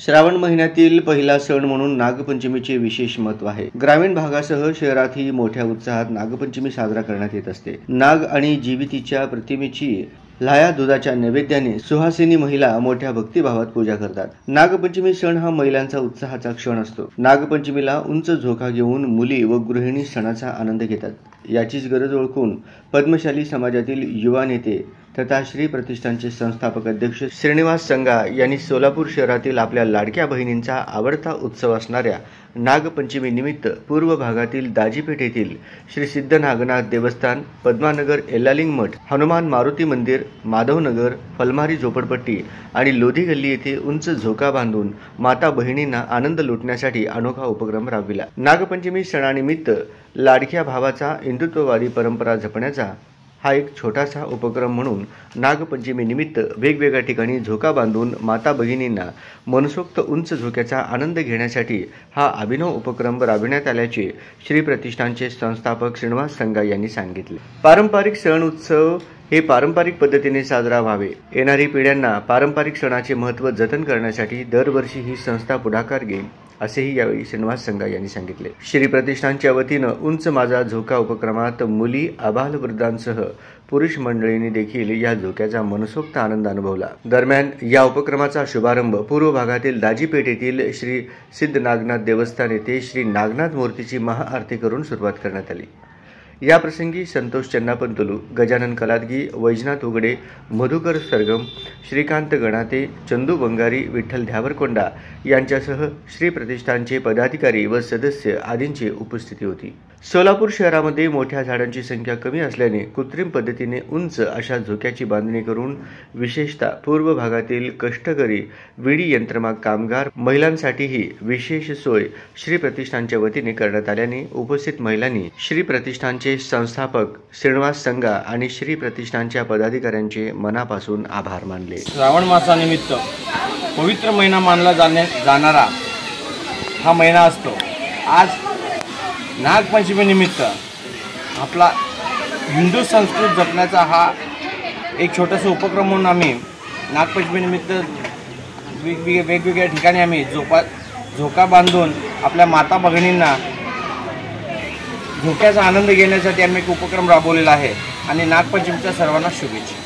श्रावण महिन्यातील पहिला सण म्हणून नागपंचमीचे विशेष महत्त्व आहे। ग्रामीण भागासह शहरातही मोठ्या उत्साहात नागपंचमी साजरा करण्यात येत असते। नाग आणि जीवितीच्या प्रतिमेची लाया दुधाच्या नैवेद्याने सुहासिनी महिला मोठ्या भक्तिभावात पूजा करतात। नागपंचमी सण हा महिलांचा उत्साहाचा क्षण असतो। नागपंचमीला उंच झोका घेऊन मुली व गृहिणी सणाचा आनंद घेतात। याचीच गरज ओळखून पद्मशाली समाजातील युवा नेते तथा श्री प्रतिष्ठानचे संस्थापक अध्यक्ष श्रीनिवास संगा यांनी सोलापूर शहरातील आपल्या लाडक्या बहिणींचा आवडता उत्सव असणाऱ्या नागपंचमी निमित्त पूर्व भागातील दाजीपेठ येथील श्री सिद्ध नागनाथ देवस्थान, पद्मानगर एल्लालिंग मठ, हनुमान मारुती मंदिर, माधवनगर, फलमारी झोपडपट्टी आणि लोधी गल्ली येथे उंच झोका बांधून माता बहिणींना आनंद लुटण्यासाठी अनोखा उपक्रम राबविला। नागपंचमी सणानिमित्त लाडक्या भावाचा हिंदुत्ववादी परंपरा जपण्याचा हा एक छोटासा उपक्रम म्हणून नागपंचमी निमित्त वेगवेगळ्या ठिकाणी झोका बांधून माता भगिनींना मनसोक्त उंच झोक्याचा आनंद घेण्यासाठी हा अभिनव उपक्रम राबविण्यात आल्याचे श्री प्रतिष्ठानचे संस्थापक श्रीनिवास संगा यांनी सांगितले। पारंपरिक सण उत्सव हे पारंपरिक पद्धतीने साजरा व्हावे, येणारी पिढ्यांना पारंपरिक सणाचे महत्त्व जतन करण्यासाठी दरवर्षी ही संस्था पुढाकार घेईल, असेही यावेळी श्रीनिवास संगा यांनी सांगितले। श्री प्रतिष्ठानच्या वतीनं उंच माझा झोका उपक्रमात मुली, आबालवृद्धांसह पुरुष मंडळींनी देखील या झोक्याचा मनसोक्त आनंद अनुभवला। दरम्यान या उपक्रमाचा शुभारंभ पूर्व भागातील दाजीपेठ येथील श्री सिद्ध नागनाथ देवस्थान येथे श्री नागनाथ मूर्तीची महाआरती करून सुरुवात करण्यात आली। या प्रसंगी संतोष चन्नापंतुलू, गजानन कलादगी, वैजनाथ उगडे, मधुकर सरगम, श्रीकांत गणाते, चंदू बंगारी, विठ्ठल ध्यावरकोंडा यांच्यासह श्री प्रतिष्ठानचे पदाधिकारी व सदस्य आदींची उपस्थिती होती। सोलापूर शहरामध्ये मोठ्या झाडांची संख्या कमी असल्याने कृत्रिम पद्धतीने उंच अशा झोक्याची बांधणी करून विशेषतः पूर्व भागातील कष्टकरी, विडी यंत्रमाग कामगार महिलांसाठीही विशेष सोय श्री प्रतिष्ठानच्या वतीने करण्यात आल्याने उपस्थित महिलांनी श्री प्रतिष्ठानचे संस्थापक श्रीनिवास संगा आणि श्री प्रतिष्ठानच्या पदाधिकाऱ्यांचे मनापासून आभार मानले। श्रावण मासानिमित्त पवित्र महिना मानला जाणारा हा महिना असतो। आज नागपंचमी निमित्त आपला हिंदू संस्कृती जपण्याचा हा एक छोटासा उपक्रम म्हणून आम्ही नागपंचमी निमित्त वेगवेगळ्या ठिकाणी आम्ही झोका बांधून आपल्या माता भगिनींना झोक्याचा आनंद घेण्यासाठी आम्ही एक उपक्रम राबवलेला आहे आणि नागपंचमीच्या सर्वांना शुभेच्छा।